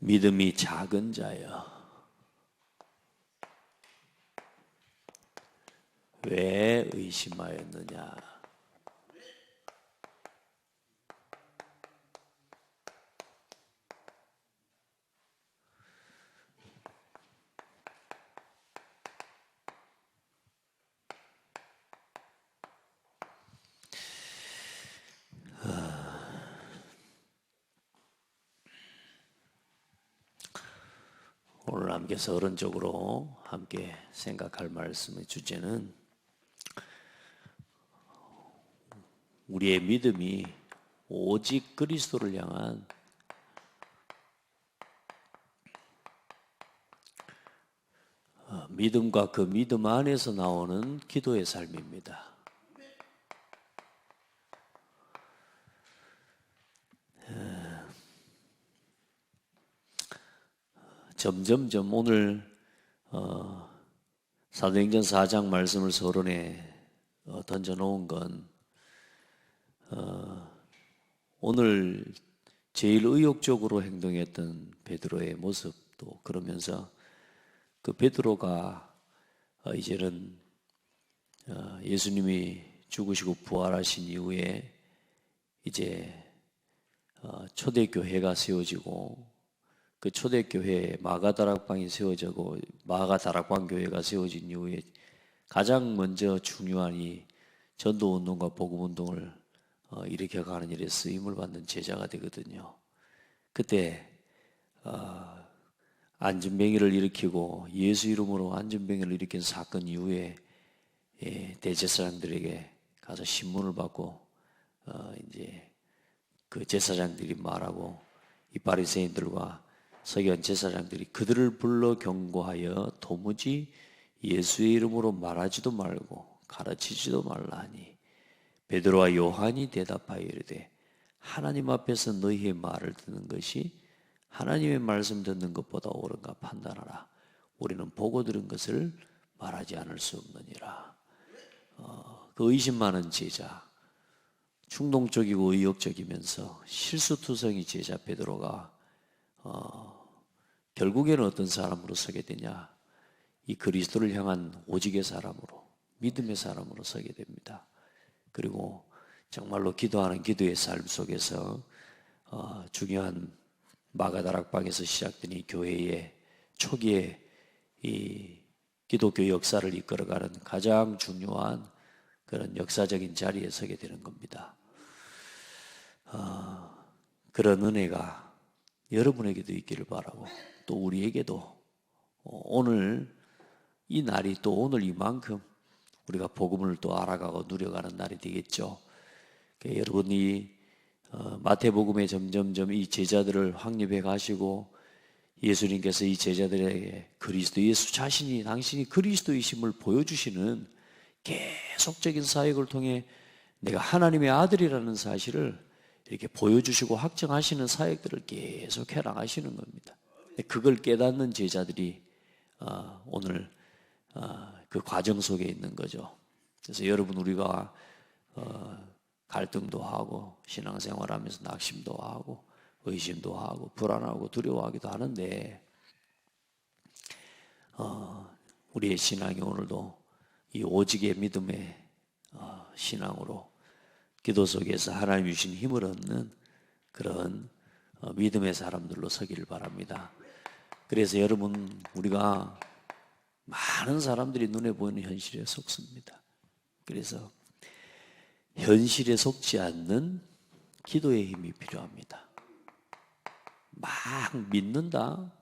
믿음이 작은 자여, 왜 의심하였느냐? 오늘 함께 서론적으로 함께 생각할 말씀의 주제는 우리의 믿음이 오직 그리스도를 향한 믿음과 그 믿음 안에서 나오는 기도의 삶입니다. 점점점 오늘 사도행전 4장 말씀을 서론에 던져놓은 건 오늘 제일 의욕적으로 행동했던 베드로의 모습도 그러면서 그 베드로가 이제는 예수님이 죽으시고 부활하신 이후에 이제 초대교회가 세워지고 그 초대교회에 마가다락방이 세워지고 마가다락방 교회가 세워진 이후에 가장 먼저 중요한 이 전도운동과 복음운동을 일으켜가는 일에 쓰임을 받는 제자가 되거든요. 그때 안전병이를 일으키고 예수 이름으로 안전병이를 일으킨 사건 이후에 대제사장들에게 가서 신문을 받고 이제 그 제사장들이 말하고 이 바리새인들과 서기관 제사장들이 그들을 불러 경고하여 도무지 예수의 이름으로 말하지도 말고 가르치지도 말라 하니 베드로와 요한이 대답하여 이르되 하나님 앞에서 너희의 말을 듣는 것이 하나님의 말씀 듣는 것보다 옳은가 판단하라. 우리는 보고 들은 것을 말하지 않을 수 없느니라. 그 의심 많은 제자, 충동적이고 의욕적이면서 실수투성이 제자 베드로가 결국에는 어떤 사람으로 서게 되냐? 이 그리스도를 향한 오직의 사람으로, 믿음의 사람으로 서게 됩니다. 그리고 정말로 기도하는 기도의 삶 속에서 중요한 마가다락방에서 시작된 이 교회의 초기에 이 기독교 역사를 이끌어가는 가장 중요한 그런 역사적인 자리에 서게 되는 겁니다. 그런 은혜가 여러분에게도 있기를 바라고 또 우리에게도 오늘 이 날이 또 오늘 이만큼 우리가 복음을 또 알아가고 누려가는 날이 되겠죠. 여러분이 마태복음에 점점점 이 제자들을 확립해 가시고 예수님께서 이 제자들에게 그리스도 예수 자신이 당신이 그리스도이심을 보여주시는 계속적인 사역을 통해 내가 하나님의 아들이라는 사실을 이렇게 보여주시고 확정하시는 사역들을 계속 해나가시는 겁니다. 그걸 깨닫는 제자들이 오늘 그 과정 속에 있는 거죠. 그래서 여러분 우리가 갈등도 하고 신앙생활하면서 낙심도 하고 의심도 하고 불안하고 두려워하기도 하는데 우리의 신앙이 오늘도 이 오직의 믿음의 신앙으로 기도 속에서 하나님 주신 힘을 얻는 그런 믿음의 사람들로 서기를 바랍니다. 그래서 여러분 우리가 많은 사람들이 눈에 보이는 현실에 속습니다. 그래서 현실에 속지 않는 기도의 힘이 필요합니다. 막 믿는다?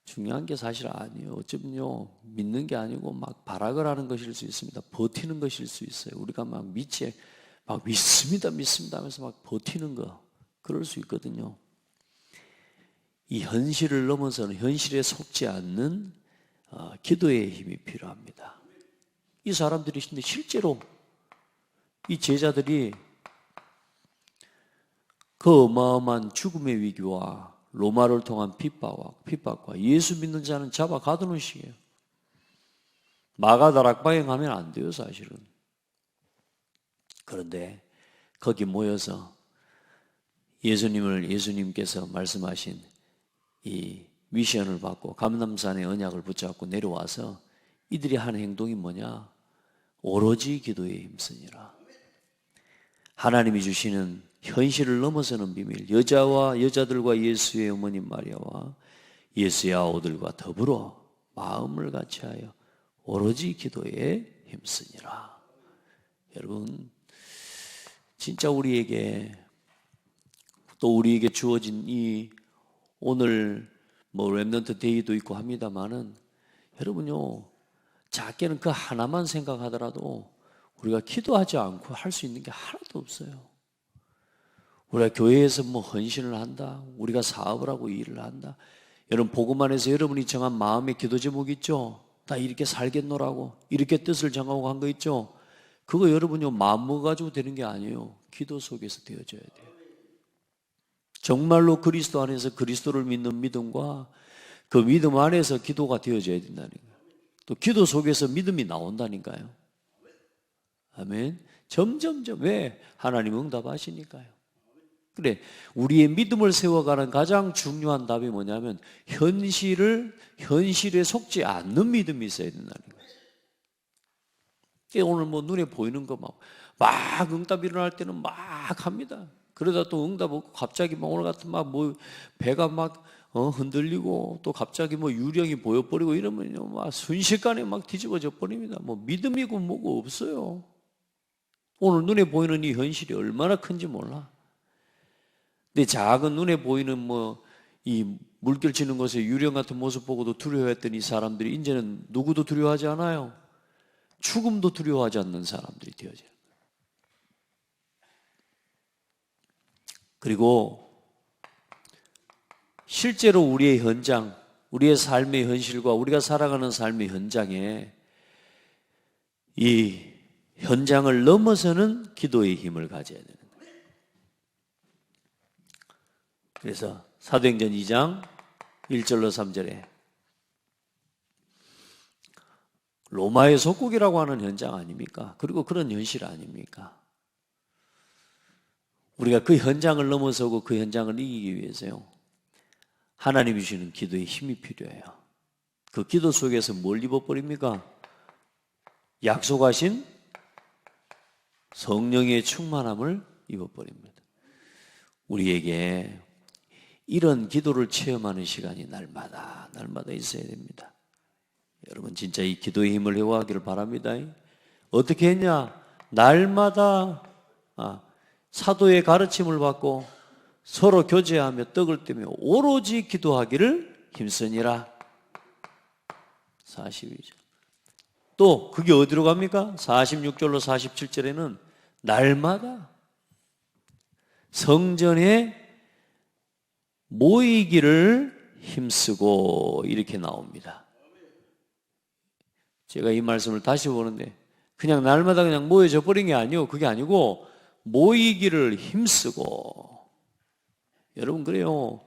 중요한 게 사실 아니에요. 어쩌면요 믿는 게 아니고 막 발악을 하는 것일 수 있습니다. 버티는 것일 수 있어요. 우리가 막 믿습니다 하면서 막 버티는 거 그럴 수 있거든요. 이 현실을 넘어서는 현실에 속지 않는 기도의 힘이 필요합니다. 이 사람들이 실제로 이 제자들이 그 어마어마한 죽음의 위기와 로마를 통한 핍박과 예수 믿는 자는 잡아 가두는 식이에요. 마가다락방에 가면 안 돼요, 사실은. 그런데 거기 모여서 예수님께서 말씀하신 이 미션을 받고 감람산의 언약을 붙잡고 내려와서 이들이 한 행동이 뭐냐? 오로지 기도에 힘쓰니라. 하나님이 주시는 현실을 넘어서는 비밀, 여자들과 예수의 어머니 마리아와 예수의 아우들과 더불어 마음을 같이하여 오로지 기도에 힘쓰니라. 여러분, 진짜 우리에게 또 우리에게 주어진 이 오늘 뭐 렘넌트 데이도 있고 합니다만은 여러분요, 작게는 그 하나만 생각하더라도 우리가 기도하지 않고 할 수 있는 게 하나도 없어요. 우리가 교회에서 뭐 헌신을 한다, 우리가 사업을 하고 일을 한다. 여러분 복음 안에서 여러분이 정한 마음의 기도 제목 있죠? 나 이렇게 살겠노라고 이렇게 뜻을 정하고 한 거 있죠? 그거 여러분요 마음 먹어가지고 되는 게 아니에요. 기도 속에서 되어져야 돼요. 정말로 그리스도 안에서 그리스도를 믿는 믿음과 그 믿음 안에서 기도가 되어져야 된다는 거예요. 또 기도 속에서 믿음이 나온다니까요. 아멘. 점점점. 왜? 하나님 응답하시니까요. 그래, 우리의 믿음을 세워가는 가장 중요한 답이 뭐냐면 현실에 속지 않는 믿음이 있어야 된다는 거예요. 오늘 뭐 눈에 보이는 거 막 응답 일어날 때는 막 합니다. 그러다 또 응답 없고 갑자기 막 오늘 같은 막 뭐 배가 막 흔들리고 또 갑자기 뭐 유령이 보여버리고 이러면요 막 순식간에 막 뒤집어져 버립니다. 뭐 믿음이고 뭐고 없어요. 오늘 눈에 보이는 이 현실이 얼마나 큰지 몰라. 내 작은 눈에 보이는 뭐 이 물결 치는 것에 유령 같은 모습 보고도 두려워했던 이 사람들이 이제는 누구도 두려워하지 않아요. 죽음도 두려워하지 않는 사람들이 되어져요. 그리고 실제로 우리의 현장, 우리의 삶의 현실과 우리가 살아가는 삶의 현장에 이 현장을 넘어서는 기도의 힘을 가져야 되는 거예요. 그래서 사도행전 2장 1절로 3절에 로마의 속국이라고 하는 현장 아닙니까? 그리고 그런 현실 아닙니까? 우리가 그 현장을 넘어서고 그 현장을 이기기 위해서요, 하나님이 주시는 기도의 힘이 필요해요. 그 기도 속에서 뭘 입어버립니까? 약속하신 성령의 충만함을 입어버립니다. 우리에게 이런 기도를 체험하는 시간이 날마다 있어야 됩니다. 여러분 진짜 이 기도의 힘을 회복하기를 바랍니다. 어떻게 했냐? 날마다 사도의 가르침을 받고 서로 교제하며 떡을 떼며 오로지 기도하기를 힘쓰니라. 42절. 또 그게 어디로 갑니까? 46절로 47절에는 날마다 성전에 모이기를 힘쓰고 이렇게 나옵니다. 제가 이 말씀을 다시 보는데 그냥 날마다 그냥 모여져 버린 게 아니에요. 그게 아니고 모이기를 힘쓰고. 여러분 그래요.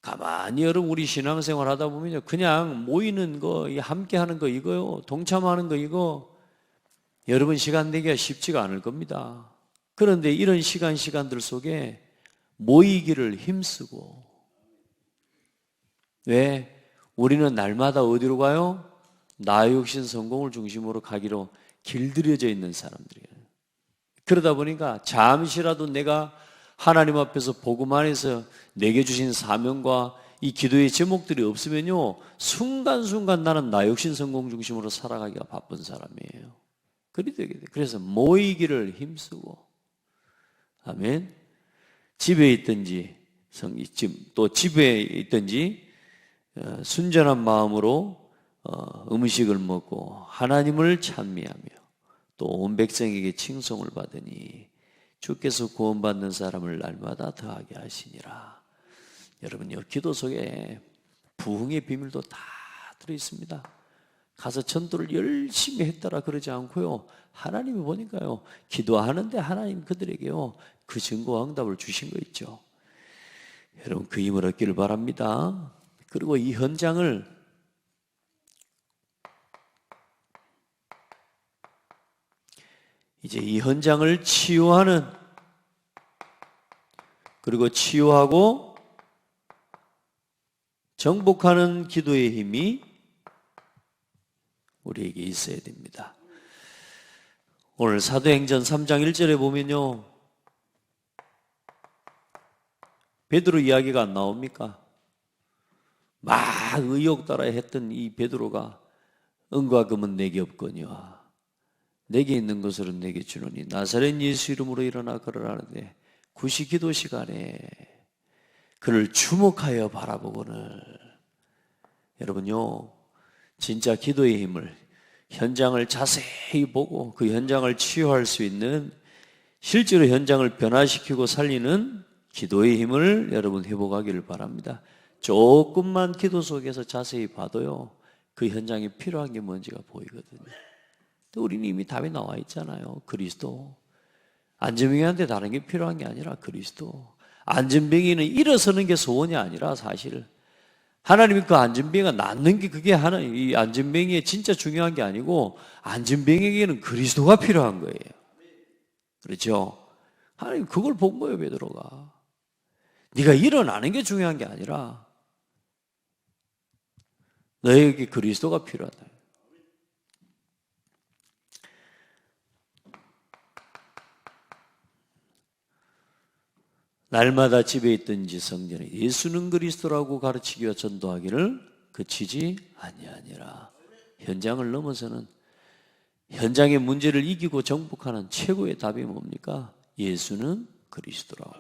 가만히 여러분 우리 신앙생활 하다 보면요, 그냥 모이는 거, 함께 하는 거 이거요, 동참하는 거 이거 여러분 시간 내기가 쉽지가 않을 겁니다. 그런데 이런 시간들 속에 모이기를 힘쓰고. 왜? 우리는 날마다 어디로 가요? 나 육신 성공을 중심으로 가기로 길들여져 있는 사람들이에요. 그러다 보니까 잠시라도 내가 하나님 앞에서 복음 안에서 내게 주신 사명과 이 기도의 제목들이 없으면요, 순간순간 나는 나 육신 성공 중심으로 살아가기가 바쁜 사람이에요. 그래서 모이기를 힘쓰고. 아멘. 집에 있든지 또 집에 있든지 순전한 마음으로 음식을 먹고 하나님을 찬미하며 또 온 백성에게 칭송을 받으니 주께서 구원받는 사람을 날마다 더하게 하시니라. 여러분요, 기도 속에 부흥의 비밀도 다 들어있습니다. 가서 전도를 열심히 했다라 그러지 않고요, 하나님이 보니까요, 기도하는데 하나님 그들에게요 그 증거와 응답을 주신 거 있죠. 여러분 그 힘을 얻기를 바랍니다. 그리고 이 현장을 이제 이 현장을 치유하는, 그리고 치유하고 정복하는 기도의 힘이 우리에게 있어야 됩니다. 오늘 사도행전 3장 1절에 보면요, 베드로 이야기가 안 나옵니까? 막 의욕 따라 했던 이 베드로가 은과 금은 내게 없거니와 내게 있는 것으로 내게 주노니 나사렛 예수 이름으로 일어나 걸으라는데 구시 기도 시간에 그를 주목하여 바라보거늘. 여러분요, 진짜 기도의 힘을, 현장을 자세히 보고 그 현장을 치유할 수 있는, 실제로 현장을 변화시키고 살리는 기도의 힘을 여러분 회복하기를 바랍니다. 조금만 기도 속에서 자세히 봐도요, 그 현장에 필요한 게 뭔지가 보이거든요. 우리는 이미 답이 나와 있잖아요. 그리스도. 안전병이한테 다른 게 필요한 게 아니라 그리스도. 안전병이는 일어서는 게 소원이 아니라 사실 하나님이 그 안전병이가 낫는 게 그게 이 안전병이 진짜 중요한 게 아니고 안전병에게는 그리스도가 필요한 거예요. 그렇죠? 하나님 그걸 본 거예요, 베드로가. 네가 일어나는 게 중요한 게 아니라 너에게 그리스도가 필요하다. 날마다 집에 있든지 성전에 예수는 그리스도라고 가르치기와 전도하기를 그치지 아니하니라. 현장을 넘어서는, 현장의 문제를 이기고 정복하는 최고의 답이 뭡니까? 예수는 그리스도라고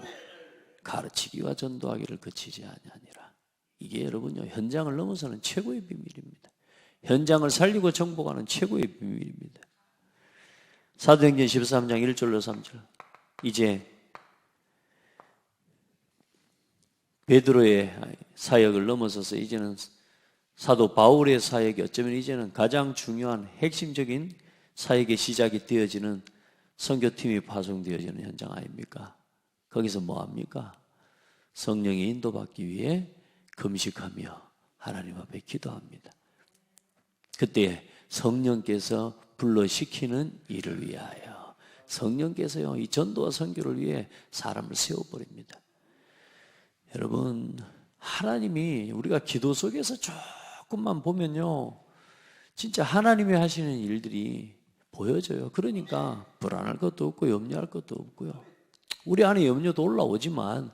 가르치기와 전도하기를 그치지 아니하니라. 이게 여러분요, 현장을 넘어서는 최고의 비밀입니다. 현장을 살리고 정복하는 최고의 비밀입니다. 사도행전 13장 1절로 3절. 이제 베드로의 사역을 넘어서서 이제는 사도 바울의 사역이 어쩌면 이제는 가장 중요한 핵심적인 사역의 시작이 되어지는, 선교팀이 파송되어지는 현장 아닙니까? 거기서 뭐 합니까? 성령의 인도받기 위해 금식하며 하나님 앞에 기도합니다. 그때 성령께서 불러시키는 일을 위하여, 성령께서요, 이 전도와 선교를 위해 사람을 세워버립니다. 여러분, 하나님이 우리가 기도 속에서 조금만 보면요, 진짜 하나님이 하시는 일들이 보여져요. 그러니까 불안할 것도 없고 염려할 것도 없고요. 우리 안에 염려도 올라오지만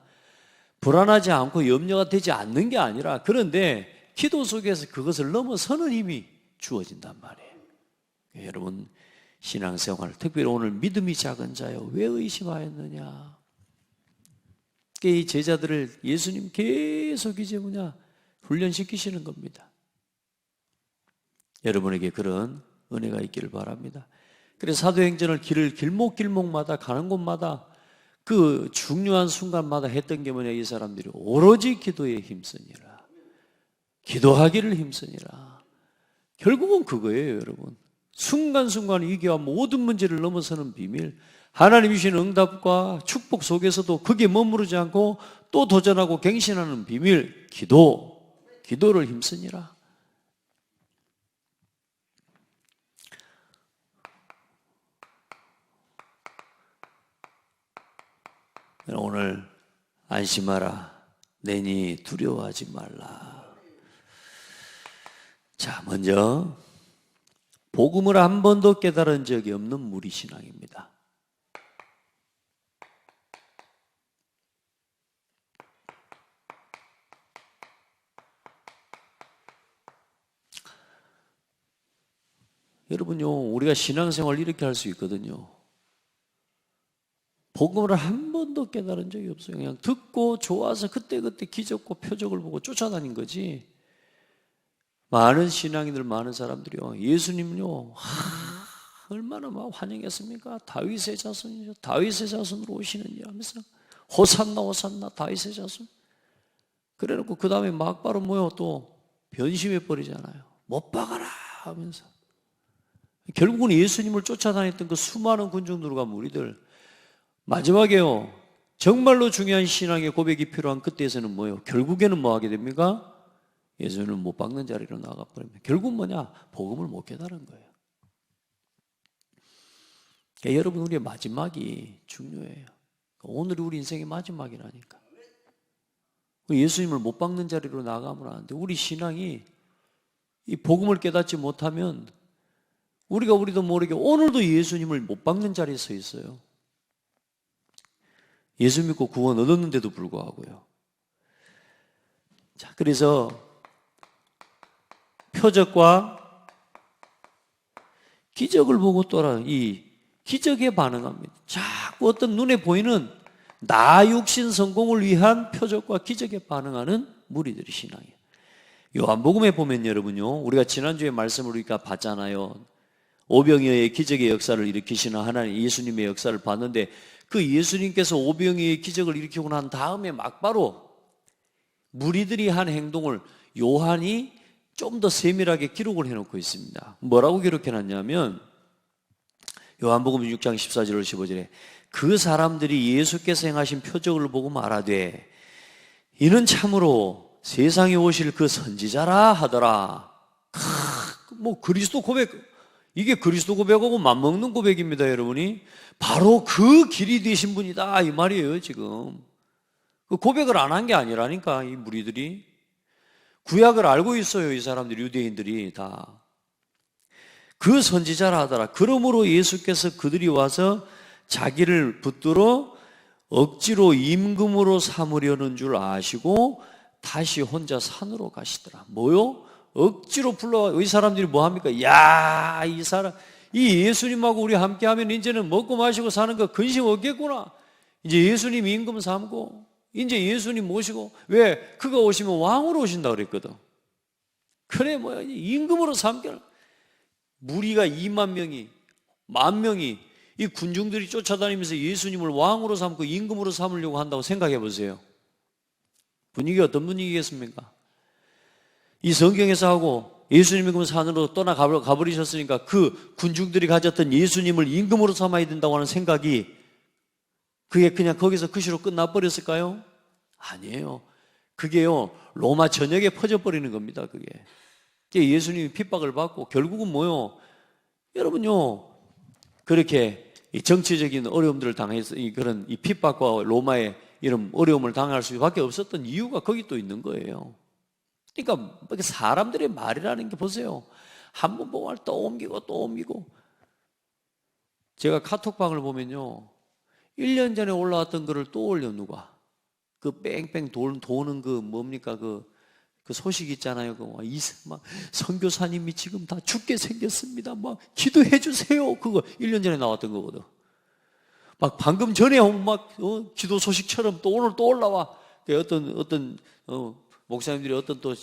불안하지 않고 염려가 되지 않는 게 아니라, 그런데 기도 속에서 그것을 넘어서는 힘이 주어진단 말이에요. 여러분, 신앙생활, 특별히 오늘 믿음이 작은 자여 왜 의심하였느냐, 이 제자들을 예수님 계속 이제 훈련시키시는 겁니다. 여러분에게 그런 은혜가 있기를 바랍니다. 그래서 사도행전을 길목길목마다 가는 곳마다 그 중요한 순간마다 했던 게 뭐냐, 이 사람들이 오로지 기도에 힘쓰니라, 기도하기를 힘쓰니라. 결국은 그거예요, 여러분. 순간순간 위기와 모든 문제를 넘어서는 비밀, 하나님이 주신 응답과 축복 속에서도 그게 머무르지 않고 또 도전하고 갱신하는 비밀, 기도를 힘쓰니라. 오늘 안심하라, 내니 두려워하지 말라. 자, 먼저 복음을 한 번도 깨달은 적이 없는 무리신앙입니다. 여러분요, 우리가 신앙생활 이렇게 할 수 있거든요. 복음을 한 번도 깨달은 적이 없어요. 그냥 듣고 좋아서 그때그때 기적과 표적을 보고 쫓아다닌 거지. 많은 신앙인들, 많은 사람들이요, 예수님요, 얼마나 막 환영했습니까? 다윗의 자손이죠. 다윗의 자손으로 오시느니 하면서 호산나 호산나 다윗의 자손. 그래놓고 그 다음에 막바로 뭐요, 또 변심해 버리잖아요. 못 박아라 하면서. 결국은 예수님을 쫓아다녔던 그 수많은 군중들과 무리들, 마지막에요, 정말로 중요한 신앙의 고백이 필요한 그때에서는 뭐예요? 결국에는 뭐 하게 됩니까? 예수님을 못 박는 자리로 나가버립니다. 결국 뭐냐? 복음을 못 깨달은 거예요. 그러니까 여러분, 우리의 마지막이 중요해요. 오늘이 우리 인생의 마지막이라니까. 예수님을 못 박는 자리로 나가면 안 돼. 우리 신앙이 이 복음을 깨닫지 못하면 우리도 모르게 오늘도 예수님을 못 박는 자리에 서 있어요. 예수 믿고 구원 얻었는데도 불구하고요. 자, 그래서 표적과 기적을 보고 또한 이 기적에 반응합니다. 자꾸 어떤 눈에 보이는 나 육신 성공을 위한 표적과 기적에 반응하는 무리들이 신앙이에요. 요한복음에 보면 여러분요, 우리가 지난주에 말씀을 우리가 봤잖아요. 오병이어의 기적의 역사를 일으키시는 하나님 예수님의 역사를 봤는데 그 예수님께서 오병이어의 기적을 일으키고 난 다음에 막바로 무리들이 한 행동을 요한이 좀 더 세밀하게 기록을 해놓고 있습니다. 뭐라고 기록해놨냐면 요한복음 6장 14절 15절에 그 사람들이 예수께서 행하신 표적을 보고 말하되 이는 참으로 세상에 오실 그 선지자라 하더라. 뭐 그리스도 고백, 이게 그리스도 고백하고 맞먹는 고백입니다. 여러분이 바로 그 길이 되신 분이다 이 말이에요. 지금 그 고백을 안 한 게 아니라니까. 이 무리들이 구약을 알고 있어요. 이 사람들이, 유대인들이 다 그 선지자라 하더라. 그러므로 예수께서 그들이 와서 자기를 붙들어 억지로 임금으로 삼으려는 줄 아시고 다시 혼자 산으로 가시더라. 뭐요? 억지로 불러와. 이 사람들이 뭐 합니까? 야, 이 사람, 이 예수님하고 우리 함께 하면 이제는 먹고 마시고 사는 거 근심 없겠구나. 이제 예수님 임금 삼고 이제 예수님 모시고, 왜? 그가 오시면 왕으로 오신다 그랬거든. 그래 뭐야, 임금으로 삼겨. 무리가 2만 명이, 10,000명이 이 군중들이 쫓아다니면서 예수님을 왕으로 삼고 임금으로 삼으려고 한다고 생각해 보세요. 분위기가 어떤 분위기겠습니까? 이 성경에서 하고 예수님이 그럼 산으로 떠나 가버리셨으니까 그 군중들이 가졌던 예수님을 임금으로 삼아야 된다고 하는 생각이 그게 그냥 거기서 그시로 끝나버렸을까요? 아니에요. 그게요, 로마 전역에 퍼져버리는 겁니다. 그게 예수님이 핍박을 받고 결국은 뭐요? 여러분요, 그렇게 정치적인 어려움들을 당해서 그런 이 핍박과 로마의 이런 어려움을 당할 수밖에 없었던 이유가 거기 또 있는 거예요. 그러니까 사람들의 말이라는 게 보세요. 한 번 보면 또 옮기고 또 옮기고. 제가 카톡방을 보면요, 1년 전에 올라왔던 거를 또 올려. 누가? 그 뺑뺑 도는 그 뭡니까? 그 소식 있잖아요. 막 선교사님이 지금 다 죽게 생겼습니다. 막 기도해 주세요. 그거 1년 전에 나왔던 거거든. 막 방금 전에 막 기도 소식처럼 또 오늘 또 올라와. 어떤 목사님들이 어떤 또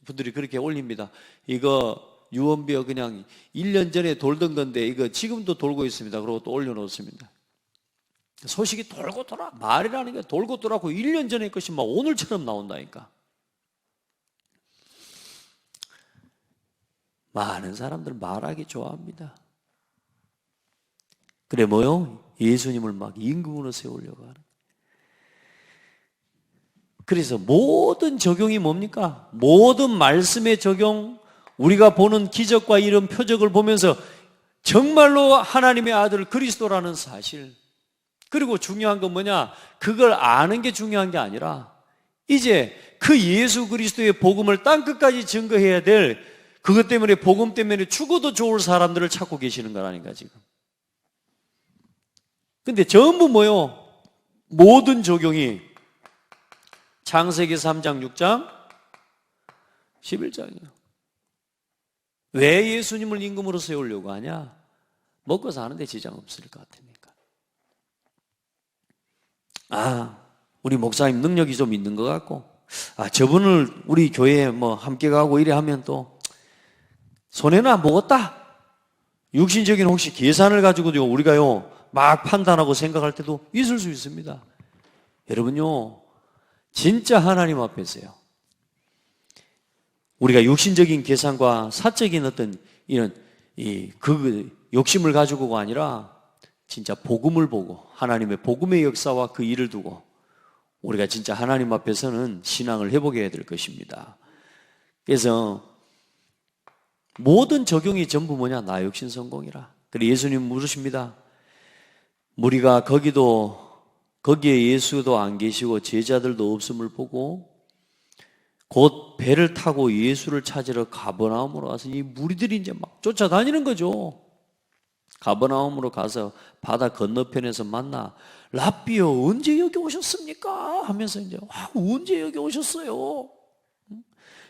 분들이 그렇게 올립니다. 이거 유언비어 그냥 1년 전에 돌던 건데 이거 지금도 돌고 있습니다. 그러고 또 올려놓습니다. 소식이 돌고 돌아. 말이라는 게 돌고 돌아고 1년 전의 것이 막 오늘처럼 나온다니까. 많은 사람들은 말하기 좋아합니다. 그래 뭐요? 예수님을 막 임금으로 세우려고 하는. 그래서 모든 적용이 뭡니까? 모든 말씀의 적용, 우리가 보는 기적과 이런 표적을 보면서 정말로 하나님의 아들 그리스도라는 사실, 그리고 중요한 건 뭐냐? 그걸 아는 게 중요한 게 아니라 이제 그 예수 그리스도의 복음을 땅끝까지 증거해야 될, 그것 때문에 복음 때문에 죽어도 좋을 사람들을 찾고 계시는 거라니까 지금. 근데 전부 뭐요? 모든 적용이 창세기 3장 6장 11장이에요. 왜 예수님을 임금으로 세우려고 하냐? 먹고 사는데 지장 없을 것 같으니까. 우리 목사님 능력이 좀 있는 것 같고, 저분을 우리 교회에 뭐 함께 가고 이래 하면 또 손해는 안 보겠다. 육신적인 혹시 계산을 가지고도 우리가요 막 판단하고 생각할 때도 있을 수 있습니다. 여러분요, 진짜 하나님 앞에서요, 우리가 육신적인 계산과 사적인 어떤 이런 그 욕심을 가지고가 아니라 진짜 복음을 보고 하나님의 복음의 역사와 그 일을 두고 우리가 진짜 하나님 앞에서는 신앙을 회복해야 될 것입니다. 그래서 모든 적용이 전부 뭐냐? 나 육신 성공이라. 그래 예수님 물으십니다. 무리가 거기에 예수도 안 계시고 제자들도 없음을 보고 곧 배를 타고 예수를 찾으러 가버나움으로 와서 이 무리들이 이제 막 쫓아다니는 거죠. 가버나움으로 가서 바다 건너편에서 만나 랍비여 언제 여기 오셨습니까? 하면서 이제 언제 여기 오셨어요?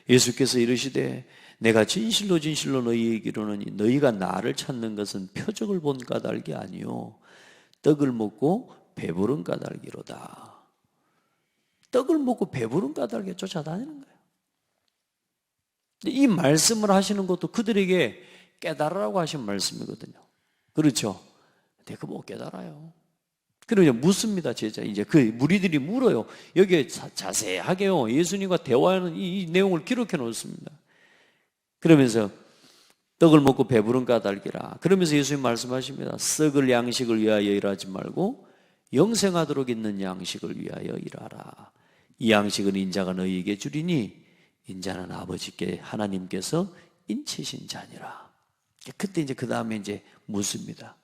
예수께서 이르시되 내가 진실로 진실로 너희에게 이르노니 너희가 나를 찾는 것은 표적을 본 까닭이 아니요 떡을 먹고 배부른 까닭이로다. 떡을 먹고 배부른 까닭에 쫓아다니는 거예요. 이 말씀을 하시는 것도 그들에게 깨달으라고 하신 말씀이거든요. 그렇죠? 근데 그거 못 깨달아요. 그러면 묻습니다, 제자. 이제 그 무리들이 물어요. 여기에 자세하게요. 예수님과 대화하는 이 내용을 기록해 놓습니다. 그러면서 떡을 먹고 배부른 까닭이라. 그러면서 예수님 말씀하십니다. 썩을 양식을 위하여 일하지 말고 영생하도록 있는 양식을 위하여 일하라. 이 양식은 인자가 너희에게 주리니 인자는 아버지께 하나님께서 인치신 자니라. 그때 이제 그 다음에 이제 묻습니다.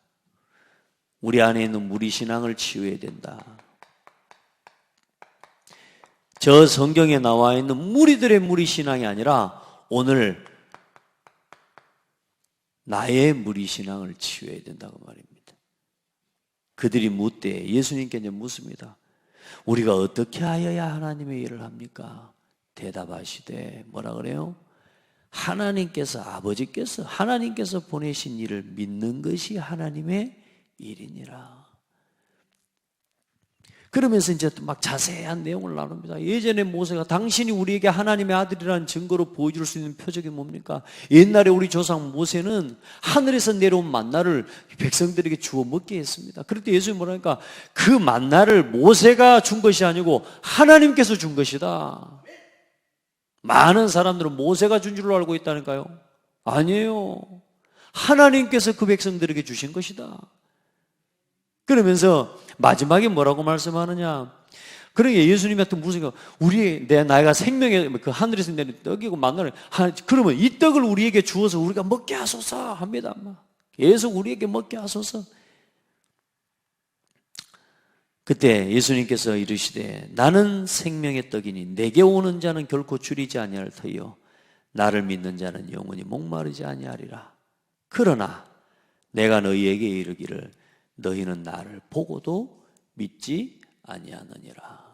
우리 안에 있는 무리 신앙을 치유해야 된다. 저 성경에 나와 있는 무리들의 무리 신앙이 아니라 오늘 나의 무리 신앙을 치유해야 된다고 말입니다. 그들이 묻되 예수님께 이제 묻습니다. 우리가 어떻게 하여야 하나님의 일을 합니까? 대답하시되 뭐라 그래요? 하나님께서 아버지께서 하나님께서 보내신 일을 믿는 것이 하나님의 일이니라. 그러면서 이제 막 자세한 내용을 나눕니다. 예전에 모세가 당신이 우리에게 하나님의 아들이라는 증거로 보여줄 수 있는 표적이 뭡니까? 옛날에 우리 조상 모세는 하늘에서 내려온 만나를 백성들에게 주워 먹게 했습니다. 그럴 때 예수님이 뭐라니까 그 만나를 모세가 준 것이 아니고 하나님께서 준 것이다. 많은 사람들은 모세가 준 줄로 알고 있다니까요. 아니에요. 하나님께서 그 백성들에게 주신 것이다. 그러면서 마지막에 뭐라고 말씀하느냐? 그러니까 예수님한테 무슨 나이가 생명의 그 하늘에서 내린 떡이고 만나를 그러면 이 떡을 우리에게 주어서 우리가 먹게 하소서 합니다. 계속 우리에게 먹게 하소서. 그때 예수님께서 이르시되 나는 생명의 떡이니 내게 오는 자는 결코 줄이지 아니할 터이요 나를 믿는 자는 영원히 목마르지 아니하리라. 그러나 내가 너희에게 이르기를 너희는 나를 보고도 믿지 아니하느니라.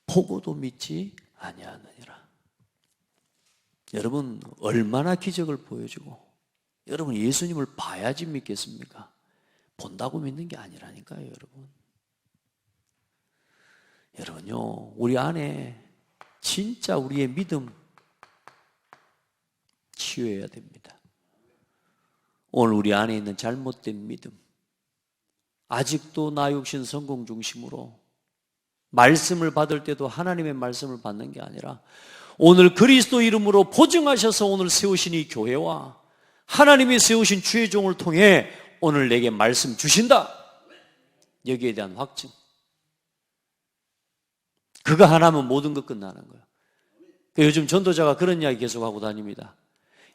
보고도 믿지 아니하느니라. 여러분 얼마나 기적을 보여주고 여러분 예수님을 봐야지 믿겠습니까? 본다고 믿는 게 아니라니까요, 여러분. 여러분요, 우리 안에 진짜 우리의 믿음 치유해야 됩니다. 오늘 우리 안에 있는 잘못된 믿음, 아직도 나 육신 성공 중심으로 말씀을 받을 때도 하나님의 말씀을 받는 게 아니라 오늘 그리스도 이름으로 보증하셔서 오늘 세우신 이 교회와 하나님이 세우신 주의 종을 통해 오늘 내게 말씀 주신다. 여기에 대한 확증. 그거 하나면 모든 것 끝나는 거예요. 요즘 전도자가 그런 이야기 계속하고 다닙니다.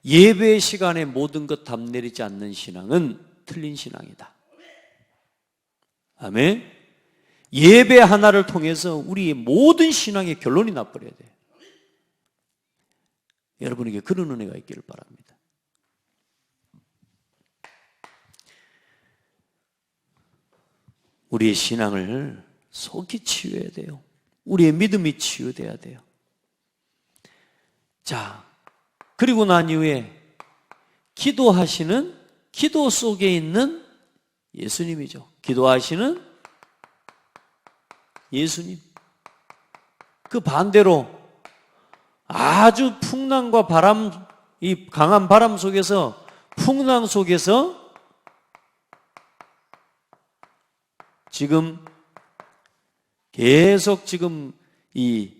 예배 시간에 모든 것 답 내리지 않는 신앙은 틀린 신앙이다. 아멘. 예배 하나를 통해서 우리의 모든 신앙의 결론이 나버려야 돼요. 여러분에게 그런 은혜가 있기를 바랍니다. 우리의 신앙을 속히 치유해야 돼요. 우리의 믿음이 치유돼야 돼요. 자, 그리고 난 이후에 기도하시는 기도 속에 있는 예수님이죠. 기도하시는 예수님. 그 반대로 아주 풍랑과 바람, 이 강한 바람 속에서 풍랑 속에서 지금 계속 지금 이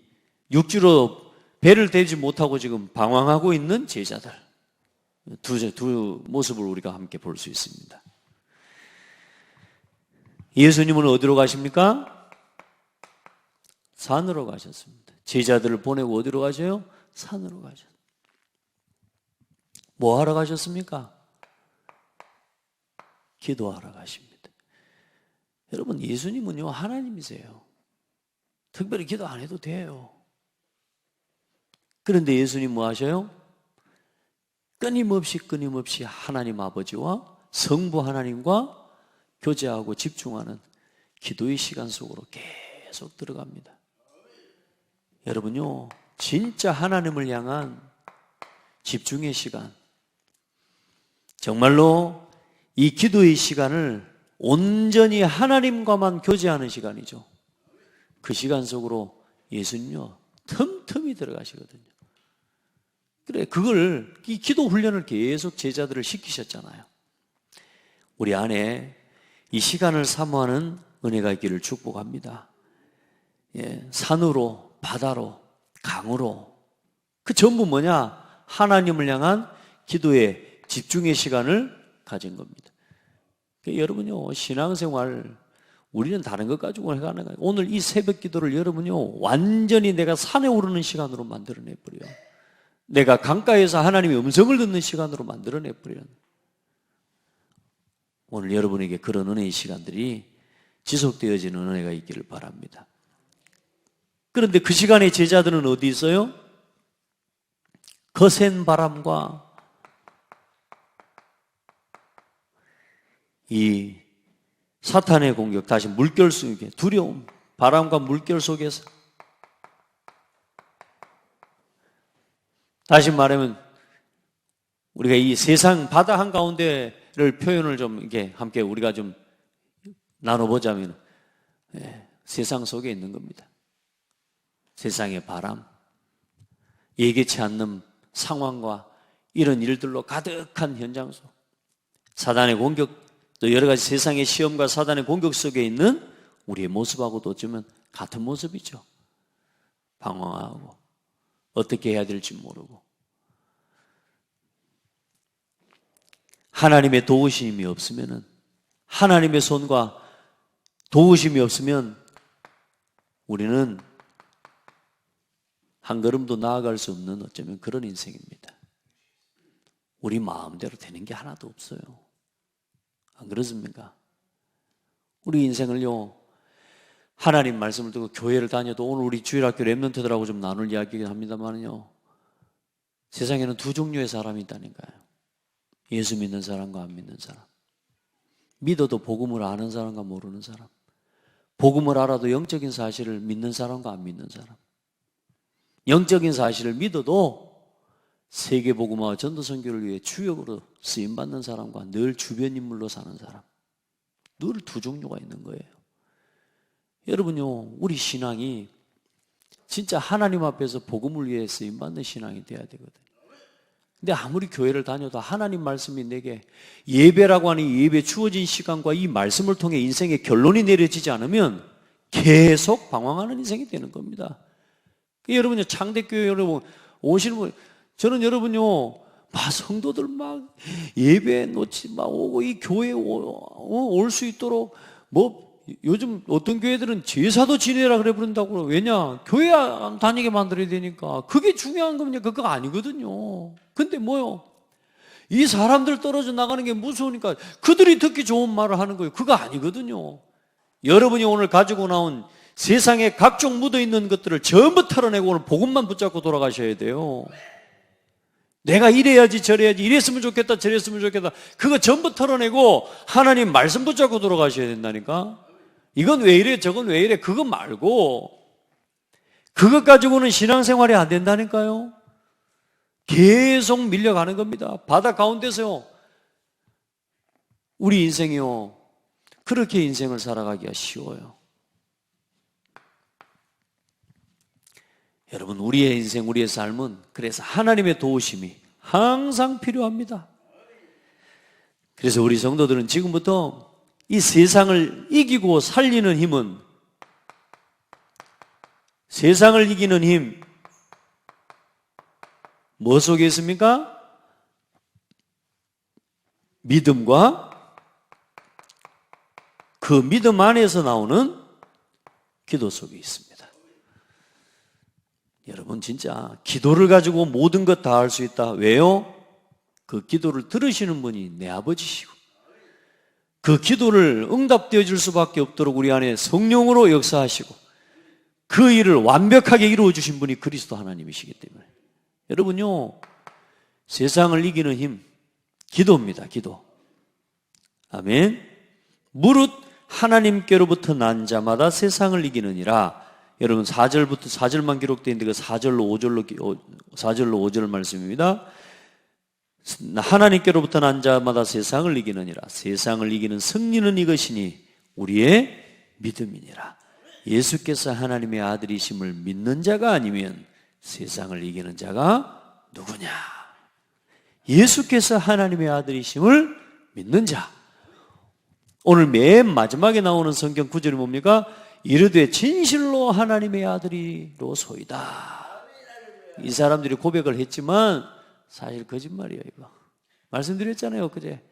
육지로 배를 대지 못하고 지금 방황하고 있는 제자들 두 모습을 우리가 함께 볼 수 있습니다. 예수님은 어디로 가십니까? 산으로 가셨습니다. 제자들을 보내고 어디로 가셔요? 산으로 가셨습니다. 뭐 하러 가셨습니까? 기도하러 가십니다. 여러분 예수님은요 하나님이세요. 특별히 기도 안 해도 돼요. 그런데 예수님 뭐 하셔요? 끊임없이 하나님 아버지와 성부 하나님과 교제하고 집중하는 기도의 시간 속으로 계속 들어갑니다. 여러분요, 진짜 하나님을 향한 집중의 시간, 정말로 이 기도의 시간을 온전히 하나님과만 교제하는 시간이죠. 그 시간 속으로 예수님요, 틈틈이 들어가시거든요. 그래, 이 기도 훈련을 계속 제자들을 시키셨잖아요. 우리 안에 이 시간을 사모하는 은혜가 있기를 축복합니다. 예, 산으로, 바다로, 강으로, 그 전부 뭐냐? 하나님을 향한 기도의 집중의 시간을 가진 겁니다. 여러분요, 신앙생활, 우리는 다른 것 가지고 해가는 거예요. 오늘 이 새벽 기도를 여러분요, 완전히 내가 산에 오르는 시간으로 만들어내버려요. 내가 강가에서 하나님의 음성을 듣는 시간으로 만들어내버려요. 오늘 여러분에게 그런 은혜의 시간들이 지속되어지는 은혜가 있기를 바랍니다. 그런데 그 시간에 제자들은 어디 있어요? 거센 바람과 이 사탄의 공격, 다시 물결 속에, 두려움, 바람과 물결 속에서, 다시 말하면 우리가 이 세상 바다 한가운데를 표현을 좀 이렇게 함께 우리가 좀 나눠보자면, 세상 속에 있는 겁니다. 세상의 바람, 예기치 않는 상황과 이런 일들로 가득한 현장 속, 사단의 공격, 또 여러 가지 세상의 시험과 사단의 공격 속에 있는 우리의 모습하고도 어쩌면 같은 모습이죠. 방황하고 어떻게 해야 될지 모르고, 하나님의 도우심이 없으면은, 하나님의 손과 도우심이 없으면 우리는 한 걸음도 나아갈 수 없는 어쩌면 그런 인생입니다. 우리 마음대로 되는 게 하나도 없어요. 안 그렇습니까? 우리 인생을요, 하나님 말씀을 듣고 교회를 다녀도, 오늘 우리 주일학교 랩런트들하고 좀 나눌 이야기긴 합니다만요, 세상에는 두 종류의 사람이 있다니까요. 예수 믿는 사람과 안 믿는 사람, 믿어도 복음을 아는 사람과 모르는 사람, 복음을 알아도 영적인 사실을 믿는 사람과 안 믿는 사람, 영적인 사실을 믿어도 세계복음화와 전도선교를 위해 주역으로 쓰임받는 사람과 늘 주변 인물로 사는 사람, 늘 두 종류가 있는 거예요. 여러분요, 우리 신앙이 진짜 하나님 앞에서 복음을 위해 쓰임받는 신앙이 돼야 되거든요. 근데 아무리 교회를 다녀도 하나님 말씀이 내게, 예배라고 하는 이 예배 주어진 시간과 이 말씀을 통해 인생의 결론이 내려지지 않으면 계속 방황하는 인생이 되는 겁니다. 여러분요, 창대교회 여러분 오시는 분, 저는 여러분요, 성도들 막 예배 놓지 막 오고 이 교회에 올 수 있도록, 요즘 어떤 교회들은 제사도 지내라 그래 부른다고. 왜냐? 교회 안 다니게 만들어야 되니까. 그게 중요한 겁니까? 그거 아니거든요. 근데 뭐요? 이 사람들 떨어져 나가는 게 무서우니까 그들이 듣기 좋은 말을 하는 거예요. 그거 아니거든요. 여러분이 오늘 가지고 나온 세상에 각종 묻어있는 것들을 전부 털어내고 오늘 복음만 붙잡고 돌아가셔야 돼요. 내가 이래야지 저래야지, 이랬으면 좋겠다 저랬으면 좋겠다, 그거 전부 털어내고 하나님 말씀 붙잡고 돌아가셔야 된다니까. 이건 왜 이래 저건 왜 이래 그거 말고, 그것 가지고는 신앙생활이 안 된다니까요. 계속 밀려가는 겁니다. 바다 가운데서요, 우리 인생이요, 그렇게 인생을 살아가기가 쉬워요. 여러분, 우리의 인생, 우리의 삶은 그래서 하나님의 도우심이 항상 필요합니다. 그래서 우리 성도들은 지금부터 이 세상을 이기고 살리는 힘은, 세상을 이기는 힘, 뭐 속에 있습니까? 믿음과 그 믿음 안에서 나오는 기도 속에 있습니다. 여러분, 진짜 기도를 가지고 모든 것 다 할 수 있다. 왜요? 그 기도를 들으시는 분이 내 아버지시고, 그 기도를 응답되어 줄 수밖에 없도록 우리 안에 성령으로 역사하시고, 그 일을 완벽하게 이루어 주신 분이 그리스도 하나님이시기 때문에 여러분요, 세상을 이기는 힘, 기도입니다. 기도. 아멘. 무릇 하나님께로부터 난 자마다 세상을 이기느니라. 여러분 4절만 기록되어 있는데 그 4절로 5절 말씀입니다. 하나님께로부터 난 자마다 세상을 이기느니라. 세상을 이기는 승리는 이것이니 우리의 믿음이니라. 예수께서 하나님의 아들이심을 믿는 자가 아니면 세상을 이기는 자가 누구냐? 예수께서 하나님의 아들이심을 믿는 자. 오늘 맨 마지막에 나오는 성경 구절이 뭡니까? 이르되 진실로 하나님의 아들이로소이다. 이 사람들이 고백을 했지만 사실 거짓말이에요. 이거 말씀드렸잖아요. 그제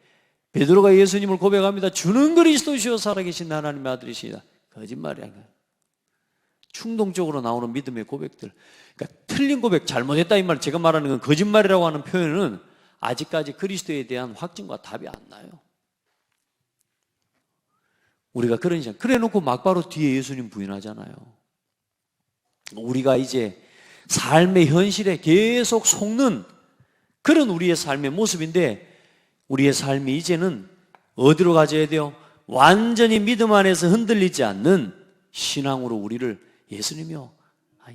베드로가 예수님을 고백합니다. 주는 그리스도시요 살아계신 하나님의 아들이시다. 거짓말이야. 충동적으로 나오는 믿음의 고백들. 그러니까 틀린 고백, 잘못했다 이 말, 제가 말하는 건 거짓말이라고 하는 표현은 아직까지 그리스도에 대한 확증과 답이 안 나요. 우리가 그런 이상 그래 놓고 막바로 뒤에 예수님 부인하잖아요. 우리가 이제 삶의 현실에 계속 속는 그런 우리의 삶의 모습인데, 우리의 삶이 이제는 어디로 가져야 돼요? 완전히 믿음 안에서 흔들리지 않는 신앙으로 우리를 예수님이요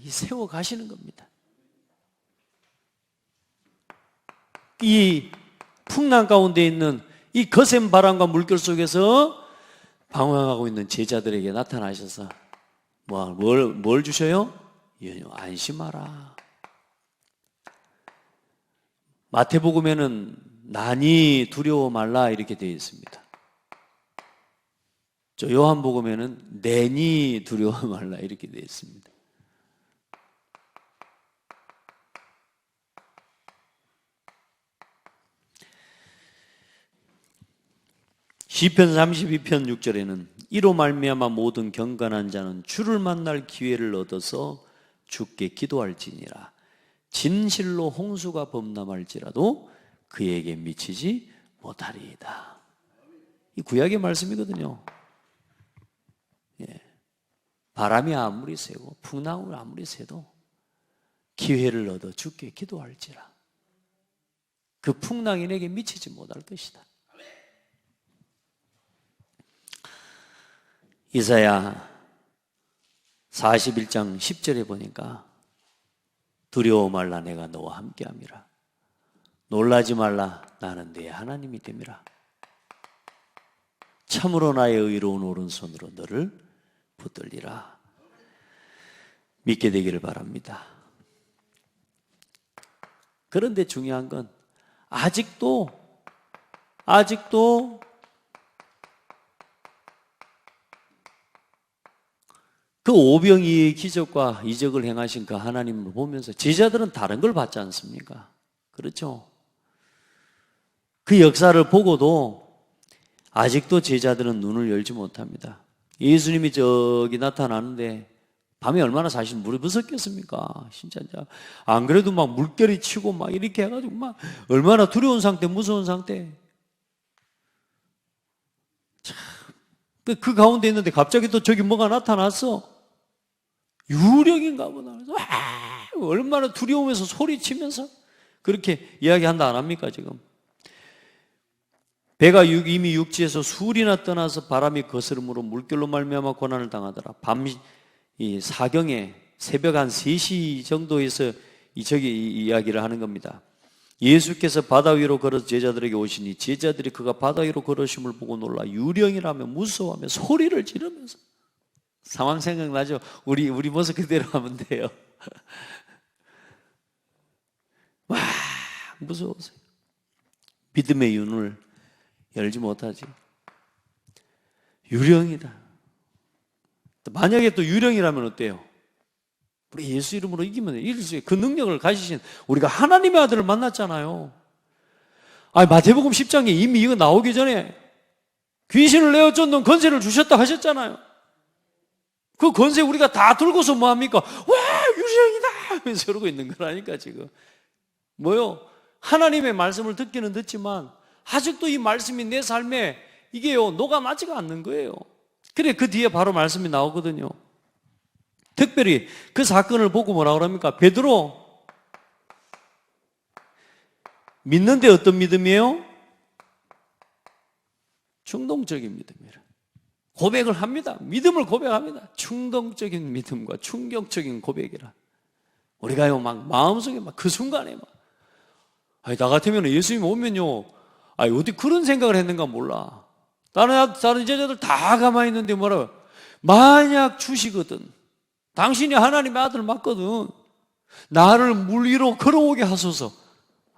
세워 가시는 겁니다. 이 풍랑 가운데 있는 이 거센 바람과 물결 속에서 방황하고 있는 제자들에게 나타나셔서 뭘 주셔요? 안심하라. 마태복음에는 난이 두려워 말라 이렇게 되어 있습니다. 저 요한복음에는 내니 두려워 말라 이렇게 되어 있습니다. 시편 32편 6절에는 이로 말미암아 모든 경건한 자는 주를 만날 기회를 얻어서 주께 기도할지니라. 진실로 홍수가 범람할지라도 그에게 미치지 못하리이다. 이 구약의 말씀이거든요. 바람이 아무리 세고 풍랑을 아무리 세도 기회를 얻어 주께 기도할지라. 그 풍랑이 내게 미치지 못할 것이다. 이사야 41장 10절에 보니까 두려워 말라 내가 너와 함께함이라. 놀라지 말라 나는 네 하나님이 됨이라. 참으로 나의 의로운 오른손으로 너를 붙들리라. 믿게 되기를 바랍니다. 그런데 중요한 건 아직도 그 오병이의 기적과 이적을 행하신 그 하나님을 보면서 제자들은 다른 걸 봤지 않습니까? 그렇죠? 그 역사를 보고도 아직도 제자들은 눈을 열지 못합니다. 예수님이 저기 나타나는데 밤에 얼마나 사실 물이 무섭겠습니까? 진짜 안 그래도 막 물결이 치고 막 이렇게 해가지고 막 얼마나 두려운 상태, 무서운 상태. 참, 그 가운데 있는데 갑자기 또 저기 뭐가 나타났어. 유령인가 보다. 얼마나 두려우면서 소리치면서 그렇게 이야기한다 안 합니까 지금? 배가 이미 육지에서 수리나 떠나서 바람이 거스름으로 물결로 말미암아 고난을 당하더라. 밤 이 사경에 새벽 한 3시 정도에서 저기 이야기를 하는 겁니다. 예수께서 바다 위로 걸어서 제자들에게 오시니 제자들이 그가 바다 위로 걸으심을 보고 놀라 유령이라며 무서워하며 소리를 지르면서. 상황 생각나죠? 우리 모습 그대로 하면 돼요. 와, 무서워서 믿음의 눈을 열지 못하지. 유령이다. 만약에 또 유령이라면 어때요? 우리 예수 이름으로 이기면 이길 수 있어요. 그 능력을 가지신 우리가 하나님의 아들을 만났잖아요. 마태복음 10장에 이미 이거 나오기 전에 귀신을 내어 쫓는 권세를 주셨다 하셨잖아요. 그 권세 우리가 다 들고서 뭐합니까? 와, 유령이다 하면서 그러고 있는 거라니까 지금. 뭐요? 하나님의 말씀을 듣기는 듣지만 아직도 이 말씀이 내 삶에 이게요 녹아맞지가 않는 거예요. 그래 그 뒤에 바로 말씀이 나오거든요. 특별히 그 사건을 보고 뭐라 그럽니까? 베드로 믿는데 어떤 믿음이에요? 충동적인 믿음이에요. 고백을 합니다. 믿음을 고백합니다. 충동적인 믿음과 충격적인 고백이라. 우리가요, 막 마음속에 막 그 순간에 막, 아니, 나 같으면 예수님 오면요, 아니, 어디 그런 생각을 했는가 몰라. 다른 제자들 다 가만히 있는데 뭐라고? 만약 주시거든. 당신이 하나님의 아들 맞거든. 나를 물 위로 걸어오게 하소서.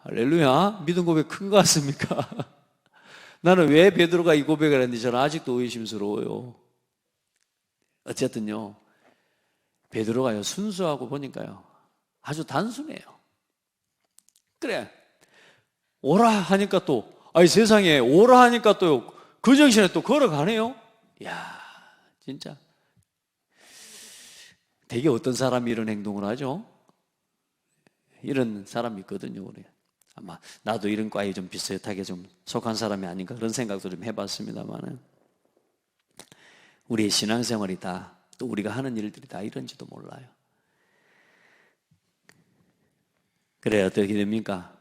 할렐루야. 믿음 고백 큰 거 같습니까? 나는 왜 베드로가 이 고백을 했는지 저는 아직도 의심스러워요. 어쨌든요, 베드로가요, 순수하고 보니까요, 아주 단순해요. 그래, 오라 하니까 또, 아니 세상에 오라 하니까 또 그 정신에 또 걸어가네요. 이야, 진짜. 되게 어떤 사람이 이런 행동을 하죠? 이런 사람이 있거든요, 우리. 아마 나도 이런 과에 좀 비슷하게 좀 속한 사람이 아닌가 그런 생각도 좀 해봤습니다만은, 우리의 신앙생활이 다, 또 우리가 하는 일들이 다 이런지도 몰라요. 그래, 어떻게 됩니까?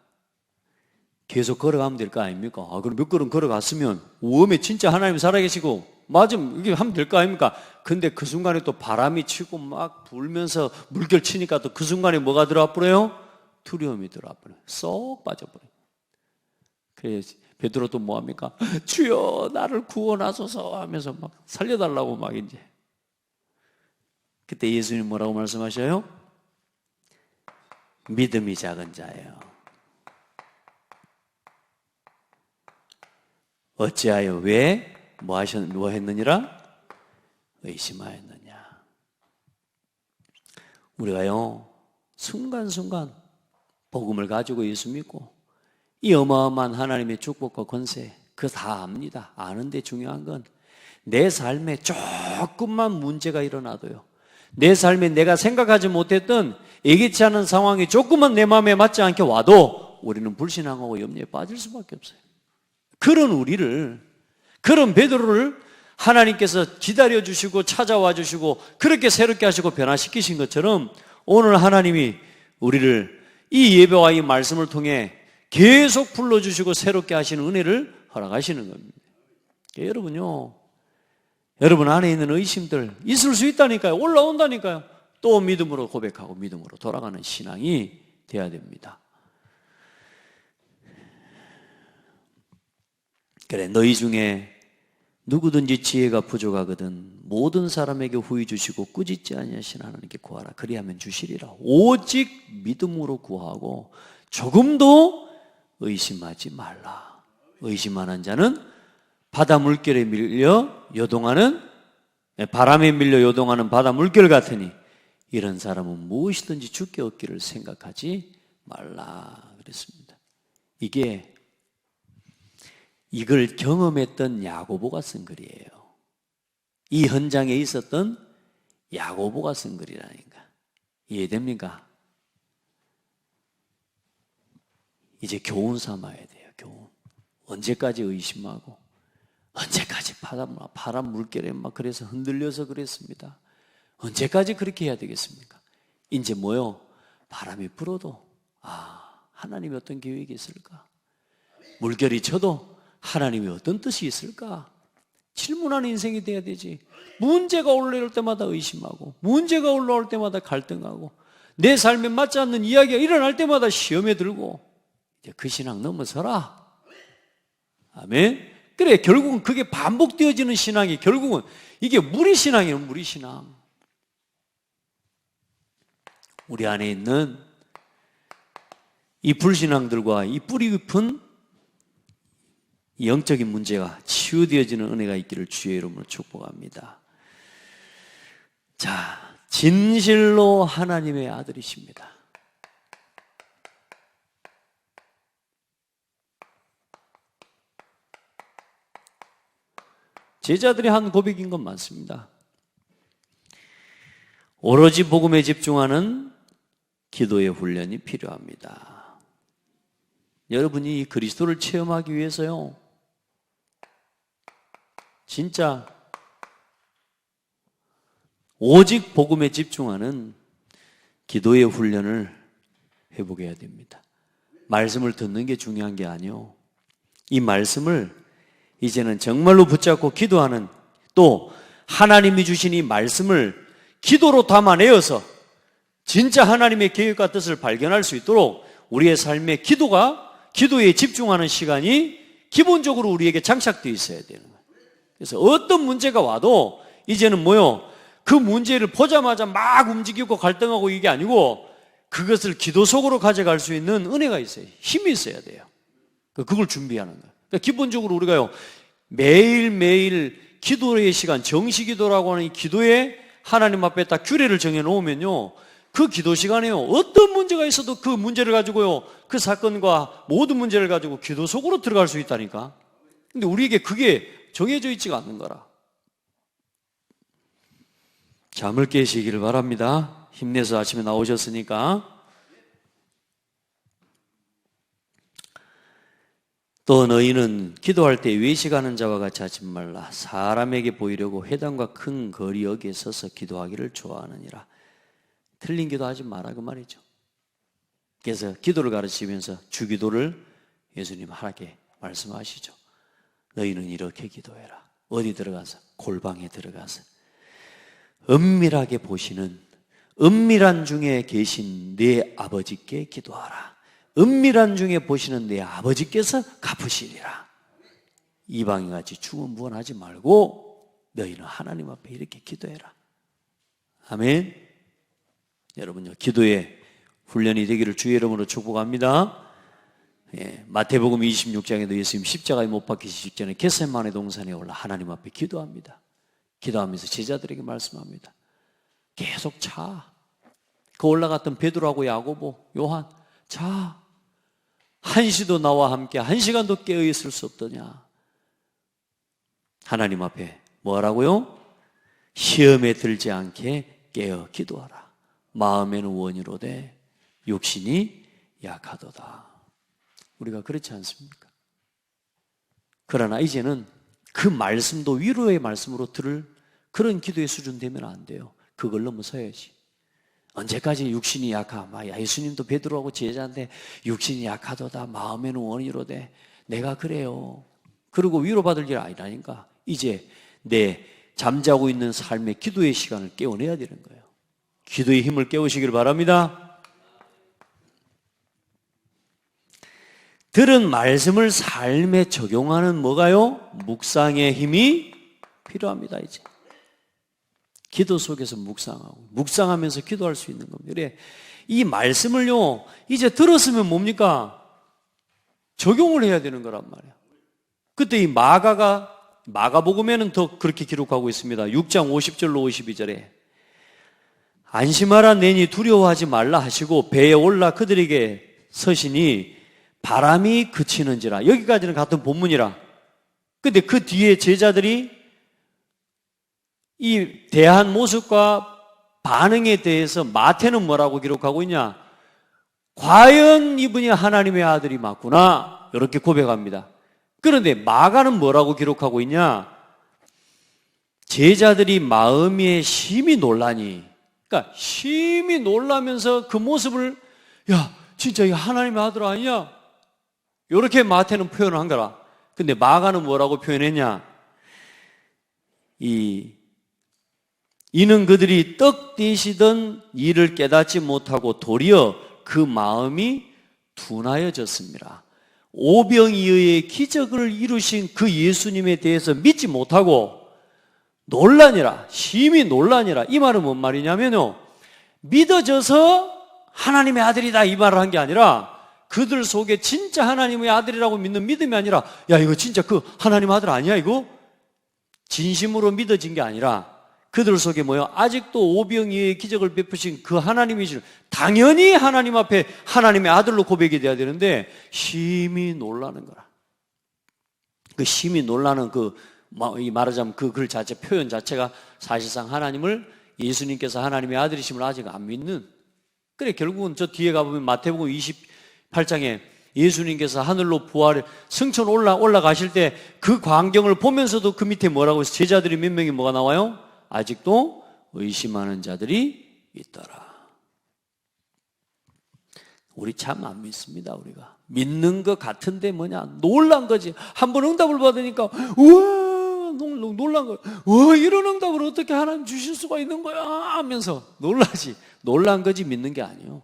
계속 걸어가면 될 거 아닙니까? 그럼 몇 걸음 걸어갔으면 오음에 진짜 하나님 살아계시고 맞으면 이게 하면 될 거 아닙니까? 근데 그 순간에 또 바람이 치고 막 불면서 물결 치니까 또 그 순간에 뭐가 들어와 버려요? 두려움이 들어와 버려요. 쏙 빠져버려요. 그래서 베드로 또 뭐합니까? 주여 나를 구원하소서 하면서 막 살려달라고 막 이제. 그때 예수님 뭐라고 말씀하셔요? 믿음이 작은 자예요. 어찌하여 왜? 뭐 했느니라? 의심하였느냐. 우리가요, 순간순간 복음을 가지고 예수 믿고 이 어마어마한 하나님의 축복과 권세, 그거 다 압니다. 아는데 중요한 건 내 삶에 조금만 문제가 일어나도요, 내 삶에 내가 생각하지 못했던 예기치 않은 상황이 조금만 내 마음에 맞지 않게 와도 우리는 불신앙하고 염려에 빠질 수밖에 없어요. 그런 우리를, 그런 베드로를 하나님께서 기다려주시고 찾아와 주시고 그렇게 새롭게 하시고 변화시키신 것처럼 오늘 하나님이 우리를 이 예배와 이 말씀을 통해 계속 불러주시고 새롭게 하시는 은혜를 허락하시는 겁니다. 여러분요, 여러분 안에 있는 의심들 있을 수 있다니까요. 올라온다니까요. 또 믿음으로 고백하고 믿음으로 돌아가는 신앙이 돼야 됩니다. 그래, 너희 중에 누구든지 지혜가 부족하거든 모든 사람에게 후히 주시고 꾸짖지 아니하시는 하나님께 구하라. 그리하면 주시리라. 오직 믿음으로 구하고 조금도 의심하지 말라. 의심하는 자는 바다 물결에 밀려 요동하는, 바람에 밀려 요동하는 바다 물결 같으니 이런 사람은 무엇이든지 주께 얻기를 생각하지 말라 그랬습니다. 이걸 경험했던 야고보가 쓴 글이에요. 이 현장에 있었던 야고보가 쓴 글이라니까. 이해됩니까? 이제 교훈 삼아야 돼요. 교훈. 언제까지 의심하고 언제까지 바람 물결에 막 그래서 흔들려서 그랬습니다. 언제까지 그렇게 해야 되겠습니까? 이제 뭐요? 바람이 불어도 하나님이 어떤 계획이 있을까? 물결이 쳐도 하나님이 어떤 뜻이 있을까? 질문하는 인생이 돼야 되지. 문제가 올라올 때마다 의심하고 문제가 올라올 때마다 갈등하고 내 삶에 맞지 않는 이야기가 일어날 때마다 시험에 들고 이제 그 신앙 넘어서라. 아멘. 그래, 결국은 그게 반복되어지는 신앙이 결국은 이게 무리신앙이에요. 무리신앙. 우리 안에 있는 이 불신앙들과 이 뿌리 깊은 영적인 문제가 치유되어지는 은혜가 있기를 주의 이름으로 축복합니다. 자, 진실로 하나님의 아들이십니다. 제자들이 한 고백인 건 맞습니다. 오로지 복음에 집중하는 기도의 훈련이 필요합니다. 여러분이 이 그리스도를 체험하기 위해서요, 진짜 오직 복음에 집중하는 기도의 훈련을 회복해야 됩니다. 말씀을 듣는 게 중요한 게 아니요. 이 말씀을 이제는 정말로 붙잡고 기도하는, 또 하나님이 주신 이 말씀을 기도로 담아내어서 진짜 하나님의 계획과 뜻을 발견할 수 있도록 우리의 삶에 기도에 집중하는 시간이 기본적으로 우리에게 장착되어 있어야 되는 거예요. 그래서 어떤 문제가 와도 이제는 그 문제를 보자마자 막 움직이고 갈등하고 이게 아니고 그것을 기도 속으로 가져갈 수 있는 은혜가 있어요. 힘이 있어야 돼요. 그걸 준비하는 거예요. 그러니까 기본적으로 우리가요, 매일매일 기도의 시간, 정시기도라고 하는 이 기도에 하나님 앞에 딱 규례를 정해놓으면요, 그 기도 시간에요, 어떤 문제가 있어도 그 문제를 가지고요, 그 사건과 모든 문제를 가지고 기도 속으로 들어갈 수 있다니까. 근데 우리에게 그게 정해져 있지가 않는 거라. 잠을 깨시기를 바랍니다. 힘내서 아침에 나오셨으니까. 또 너희는 기도할 때 외식하는 자와 같이 하지 말라. 사람에게 보이려고 회당과 큰 거리역에 서서 기도하기를 좋아하느니라. 틀린 기도하지 마라 그 말이죠. 그래서 기도를 가르치면서 주기도를 예수님 하나님께 말씀하시죠. 너희는 이렇게 기도해라. 어디 들어가서? 골방에 들어가서 은밀하게 보시는, 은밀한 중에 계신 네 아버지께 기도하라. 은밀한 중에 보시는 내 아버지께서 갚으시리라. 이방인같이 주문부원하지 말고 너희는 하나님 앞에 이렇게 기도해라. 아멘. 여러분요, 기도의 훈련이 되기를 주의 이름으로 축복합니다. 마태복음 26장에도 예수님 십자가에 못 박히시기 직전에 겟세마네 동산에 올라 하나님 앞에 기도합니다. 기도하면서 제자들에게 말씀합니다. 계속 자. 그 올라갔던 베드로하고 야고보, 요한, 자. 한시도 나와 함께 한 시간도 깨어 있을 수 없더냐. 하나님 앞에 뭐라고요? 시험에 들지 않게 깨어 기도하라. 마음에는 원이로되 육신이 약하도다. 우리가 그렇지 않습니까? 그러나 이제는 그 말씀도 위로의 말씀으로 들을 그런 기도의 수준 되면 안 돼요. 그걸 넘어서야지. 언제까지 육신이 예수님도 베드로하고 제자인데 육신이 약하도다. 마음에는 원이로되 내가 그래요. 그리고 위로받을 일 아니라니까. 이제 내 잠자고 있는 삶의 기도의 시간을 깨워내야 되는 거예요. 기도의 힘을 깨우시길 바랍니다. 들은 말씀을 삶에 적용하는 뭐가요? 묵상의 힘이 필요합니다. 이제 기도 속에서 묵상하면서 기도할 수 있는 겁니다. 그래, 이 말씀을요, 이제 들었으면 뭡니까? 적용을 해야 되는 거란 말이야. 그때 이 마가복음에는 더 그렇게 기록하고 있습니다. 6장 50절로 52절에 안심하라, 내니 두려워하지 말라 하시고 배에 올라 그들에게 서시니 바람이 그치는지라. 여기까지는 같은 본문이라. 근데 그 뒤에 제자들이 이 대한 모습과 반응에 대해서 마태는 뭐라고 기록하고 있냐? 과연 이분이 하나님의 아들이 맞구나, 이렇게 고백합니다. 그런데 마가는 뭐라고 기록하고 있냐? 제자들이 마음에 심히 놀라니, 그러니까 심히 놀라면서 그 모습을, 야, 진짜 이 하나님의 아들 아니냐? 이렇게 마태는 표현을 한 거라. 근데 마가는 뭐라고 표현했냐? 이는 그들이 떡 떼시던 일을 깨닫지 못하고 도리어 그 마음이 둔하여졌습니다. 오병이어의 기적을 이루신 그 예수님에 대해서 믿지 못하고 놀라니라, 심히 놀라니라. 이 말은 뭔 말이냐면요, 믿어져서 하나님의 아들이다 이 말을 한 게 아니라 그들 속에 진짜 하나님의 아들이라고 믿는 믿음이 아니라, 야, 이거 진짜 그 하나님 아들 아니야 이거? 진심으로 믿어진 게 아니라 그들 속에 아직도 오병이어의 기적을 베푸신 그 하나님이시를 당연히 하나님 앞에 하나님의 아들로 고백이 돼야 되는데 심히 놀라는 거라. 그 심히 놀라는 말하자면 그 글 자체, 표현 자체가 사실상 하나님을, 예수님께서 하나님의 아들이심을 아직 안 믿는. 그래, 결국은 저 뒤에 가보면 마태복음 28장에 예수님께서 하늘로 승천 올라가실 때 그 광경을 보면서도 그 밑에 뭐라고 해서 제자들이 몇 명이 뭐가 나와요? 아직도 의심하는 자들이 있더라. 우리 참 안 믿습니다. 우리가 믿는 것 같은데 뭐냐, 놀란 거지. 한번 응답을 받으니까 우와 놀란 거야. 우와, 이런 응답을 어떻게 하나님 주실 수가 있는 거야 하면서 놀라지. 놀란 거지 믿는 게 아니에요.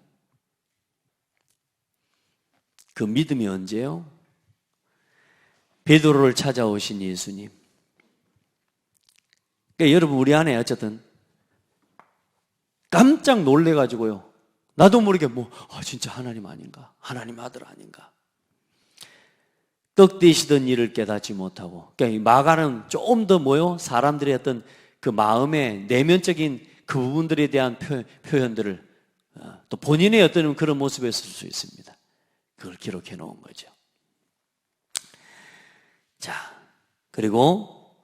그 믿음이 언제요? 베드로를 찾아오신 예수님. 그러니까 여러분, 우리 안에 어쨌든 깜짝 놀래가지고요, 나도 모르게 진짜 하나님 아닌가, 하나님 아들 아닌가, 떡 되시던 일을 깨닫지 못하고. 그러니까 이 마가는 좀 더 사람들의 어떤 그 마음의 내면적인 그 부분들에 대한 표현들을 또 본인의 어떤 그런 모습에 쓸 수 있습니다. 그걸 기록해 놓은 거죠. 자, 그리고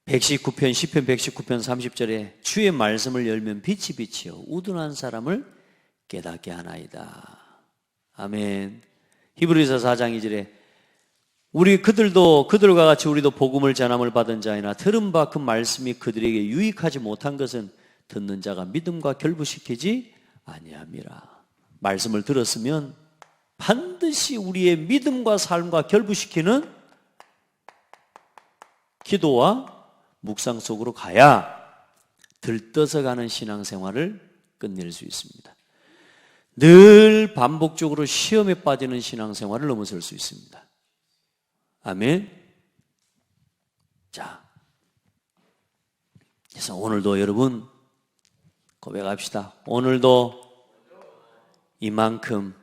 119편, 시편 119편 30절에 주의 말씀을 열면 빛이 비치어 우둔한 사람을 깨닫게 하나이다. 아멘. 히브리서 4장 2절에 우리 그들과 같이 우리도 복음을 전함을 받은 자이나 들은 바 그 말씀이 그들에게 유익하지 못한 것은 듣는 자가 믿음과 결부시키지 아니함이라. 말씀을 들었으면 반드시 우리의 믿음과 삶과 결부시키는 기도와 묵상 속으로 가야 들떠서 가는 신앙생활을 끝낼 수 있습니다. 늘 반복적으로 시험에 빠지는 신앙생활을 넘어설 수 있습니다. 아멘. 자, 그래서 오늘도 여러분 고백합시다. 오늘도 이만큼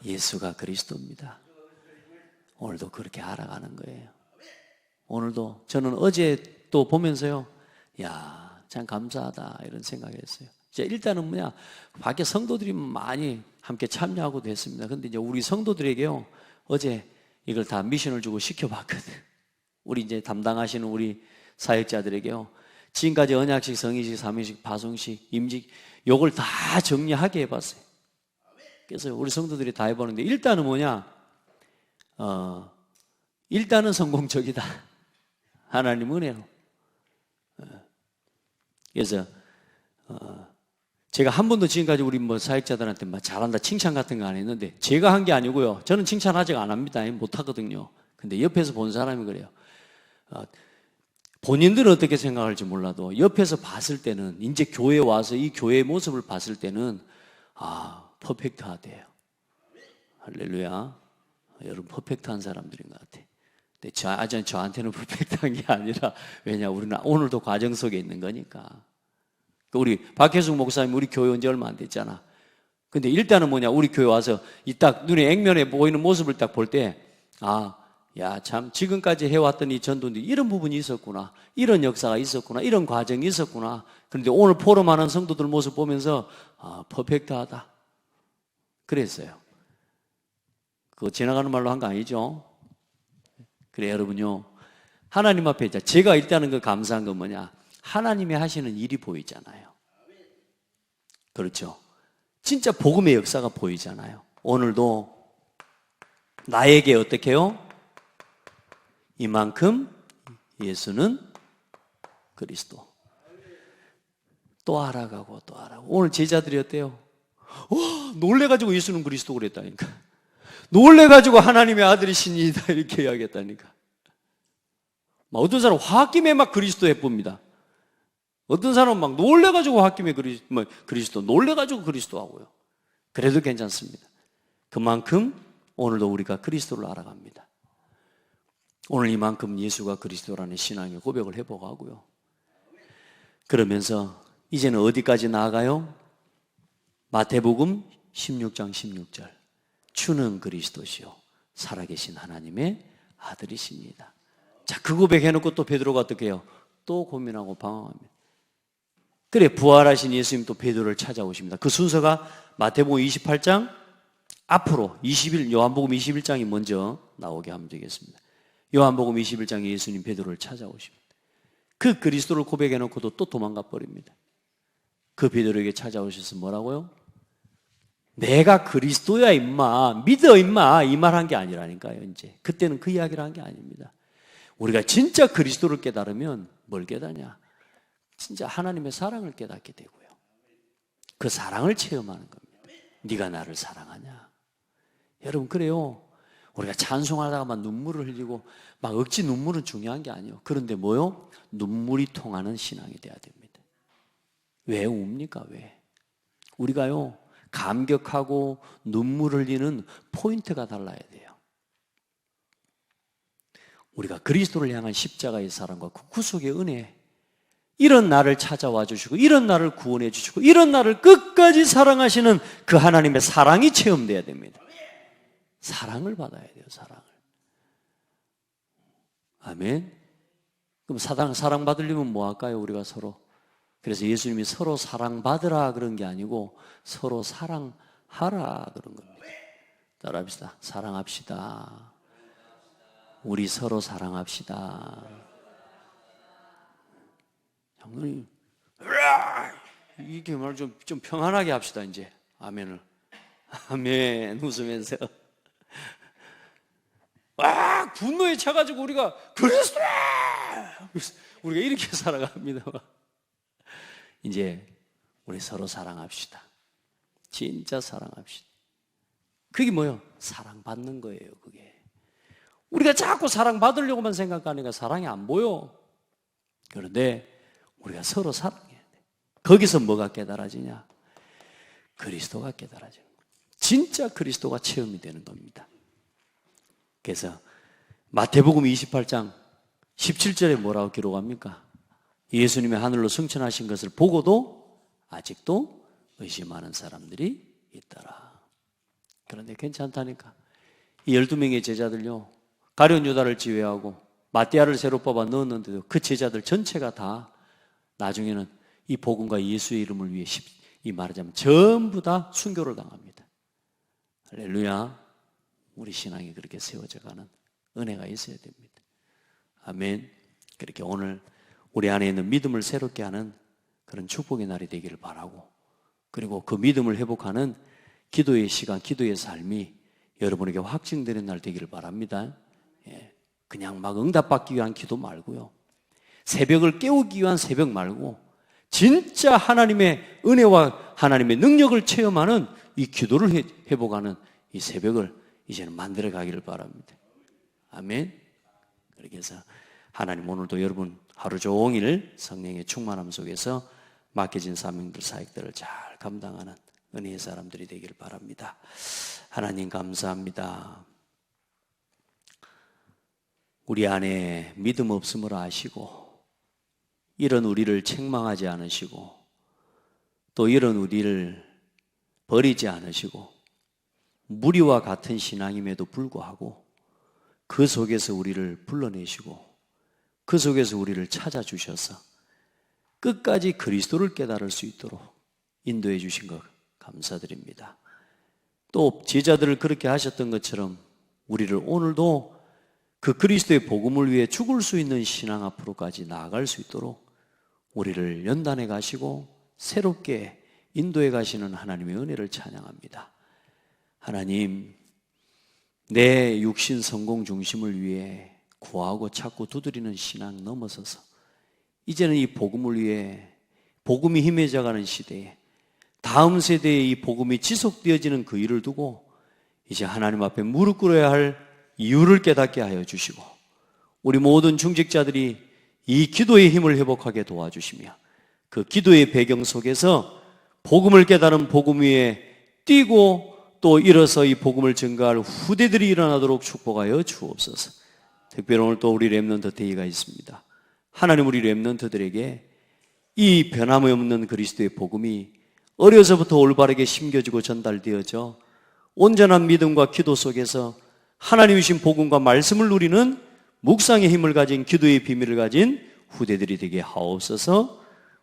예수가 그리스도입니다. 오늘도 그렇게 알아가는 거예요. 오늘도 저는 어제 또 보면서요, 야, 참 감사하다 이런 생각을 했어요. 일단은 밖에 성도들이 많이 함께 참여하고 됐습니다. 근데 이제 우리 성도들에게요, 어제 이걸 다 미션을 주고 시켜봤거든. 우리 이제 담당하시는 우리 사역자들에게요, 지금까지 언약식, 성의식, 사명식, 파송식, 임직 요걸 다 정리하게 해봤어요. 그래서 우리 성도들이 다 해보는데 일단은 일단은 성공적이다. 하나님 은혜로. 그래서 제가 한 번도 지금까지 우리 사역자들한테 잘한다 칭찬 같은 거 안 했는데, 제가 한 게 아니고요, 저는 칭찬 아직 안 합니다. 못 하거든요. 근데 옆에서 본 사람이 그래요. 본인들은 어떻게 생각할지 몰라도 옆에서 봤을 때는, 이제 교회에 와서 이 교회의 모습을 봤을 때는 퍼펙트하대요. 할렐루야. 여러분 퍼펙트한 사람들인 것 같아요. 근데 저한테는 퍼펙트한 게 아니라, 왜냐, 우리는 오늘도 과정 속에 있는 거니까. 우리 박혜숙 목사님 우리 교회 온 지 얼마 안 됐잖아. 근데 일단은 우리 교회 와서 이 딱 눈에 액면에 보이는 모습을 딱 볼 때, 야, 참 지금까지 해왔던 이 전도인데 이런 부분이 있었구나, 이런 역사가 있었구나, 이런 과정이 있었구나. 그런데 오늘 포럼하는 성도들 모습 보면서 퍼펙트하다 그랬어요. 그거 지나가는 말로 한 거 아니죠? 그래, 여러분요, 하나님 앞에 제가 일단은 그 감사한 건 하나님이 하시는 일이 보이잖아요. 그렇죠? 진짜 복음의 역사가 보이잖아요. 오늘도 나에게 어떻게 해요? 이만큼 예수는 그리스도. 또 알아가고 또 알아가고. 오늘 제자들이 어때요? 놀래가지고 예수는 그리스도 그랬다니까. 놀래가지고 하나님의 아들이시니다 이렇게 이야기했다니까. 어떤 사람은 홧김에 그리스도 해봅니다. 어떤 사람은 놀래가지고 홧김에 그리스도, 놀래가지고 그리스도 하고요. 그래도 괜찮습니다. 그만큼 오늘도 우리가 그리스도를 알아갑니다. 오늘 이만큼 예수가 그리스도라는 신앙의 고백을 해보고 하고요. 그러면서 이제는 어디까지 나아가요? 마태복음 16장 16절. 주는 그리스도시요 살아계신 하나님의 아들이십니다. 자, 그 고백해놓고 또 베드로가 어떻게 해요? 또 고민하고 방황합니다. 그래, 부활하신 예수님 또 베드로를 찾아오십니다. 그 순서가 마태복음 28장 앞으로 요한복음 21장이 먼저 나오게 하면 되겠습니다. 요한복음 21장에 예수님 베드로를 찾아오십니다. 그 그리스도를 고백해놓고도 또 도망가 버립니다. 그 베드로에게 찾아오셔서 뭐라고요? 내가 그리스도야 임마, 믿어 임마, 이 말 한 게 아니라니까요. 이제 그때는 그 이야기를 한 게 아닙니다. 우리가 진짜 그리스도를 깨달으면 뭘 깨닫냐? 진짜 하나님의 사랑을 깨닫게 되고요. 그 사랑을 체험하는 겁니다. 네가 나를 사랑하냐? 여러분 그래요. 우리가 찬송하다가 막 눈물을 흘리고 막 억지 눈물은 중요한 게 아니에요. 그런데 뭐요? 눈물이 통하는 신앙이 돼야 됩니다. 왜 웁니까? 왜? 우리가요 감격하고 눈물 흘리는 포인트가 달라야 돼요. 우리가 그리스도를 향한 십자가의 사랑과 그 구속의 은혜, 이런 나를 찾아와 주시고 이런 나를 구원해 주시고 이런 나를 끝까지 사랑하시는 그 하나님의 사랑이 체험돼야 됩니다. 사랑을 받아야 돼요. 사랑을. 아멘. 그럼 사랑 받으려면 뭐 할까요? 우리가 서로. 그래서 예수님이 서로 사랑받으라 그런 게 아니고 서로 사랑하라 그런 겁니다. 따라합시다. 사랑합시다. 우리 서로 사랑합시다. 장로님, 이게 말 좀 평안하게 합시다 이제. 아멘을. 아멘. 웃으면서. 와, 분노에 차가지고 우리가 그리스도! 우리가 이렇게 살아갑니다. 이제 우리 서로 사랑합시다. 진짜 사랑합시다. 그게 뭐예요? 사랑받는 거예요. 그게. 우리가 자꾸 사랑받으려고만 생각하니까 사랑이 안 보여. 그런데 우리가 서로 사랑해야 돼. 거기서 뭐가 깨달아지냐? 그리스도가 깨달아지는 거예요. 진짜 그리스도가 체험이 되는 겁니다. 그래서 마태복음 28장 17절에 뭐라고 기록합니까? 예수님의 하늘로 승천하신 것을 보고도 아직도 의심하는 사람들이 있더라. 그런데 괜찮다니까. 이 12명의 제자들요, 가룟 유다를 제외하고 마띠아를 새로 뽑아 넣었는데도 그 제자들 전체가 다 나중에는 이 복음과 예수의 이름을 위해 이 말하자면 전부 다 순교를 당합니다. 할렐루야. 우리 신앙이 그렇게 세워져가는 은혜가 있어야 됩니다. 아멘. 그렇게 오늘 우리 안에 있는 믿음을 새롭게 하는 그런 축복의 날이 되기를 바라고, 그리고 그 믿음을 회복하는 기도의 시간, 기도의 삶이 여러분에게 확증되는 날 되기를 바랍니다. 예. 그냥 막 응답받기 위한 기도 말고요, 새벽을 깨우기 위한 새벽 말고 진짜 하나님의 은혜와 하나님의 능력을 체험하는 이 기도를 회복하는 이 새벽을 이제는 만들어 가기를 바랍니다. 아멘. 그렇게 해서 하나님 오늘도 여러분 하루 종일 성령의 충만함 속에서 맡겨진 사명들, 사역들을 잘 감당하는 은혜의 사람들이 되기를 바랍니다. 하나님 감사합니다. 우리 안에 믿음 없음을 아시고 이런 우리를 책망하지 않으시고 또 이런 우리를 버리지 않으시고 무리와 같은 신앙임에도 불구하고 그 속에서 우리를 불러내시고 그 속에서 우리를 찾아주셔서 끝까지 그리스도를 깨달을 수 있도록 인도해 주신 것 감사드립니다. 또 제자들을 그렇게 하셨던 것처럼 우리를 오늘도 그 그리스도의 복음을 위해 죽을 수 있는 신앙 앞으로까지 나아갈 수 있도록 우리를 연단해 가시고 새롭게 인도해 가시는 하나님의 은혜를 찬양합니다. 하나님, 내 육신 성공 중심을 위해 구하고 찾고 두드리는 신앙 넘어서서 이제는 이 복음을 위해 복음이 힘해져가는 시대에 다음 세대에 이 복음이 지속되어지는 그 일을 두고 이제 하나님 앞에 무릎 꿇어야 할 이유를 깨닫게 하여 주시고 우리 모든 중직자들이 이 기도의 힘을 회복하게 도와주시며 그 기도의 배경 속에서 복음을 깨달은 복음 위에 뛰고 또 일어서 이 복음을 증거할 후대들이 일어나도록 축복하여 주옵소서. 특별히 오늘 또 우리 렘넌트 데이가 있습니다. 하나님 우리 렘넌트들에게 이 변함없는 그리스도의 복음이 어려서부터 올바르게 심겨지고 전달되어져 온전한 믿음과 기도 속에서 하나님이 주신 복음과 말씀을 누리는 묵상의 힘을 가진 기도의 비밀을 가진 후대들이 되게 하옵소서.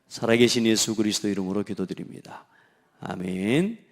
살아계신 예수 그리스도 이름으로 기도드립니다. 아멘.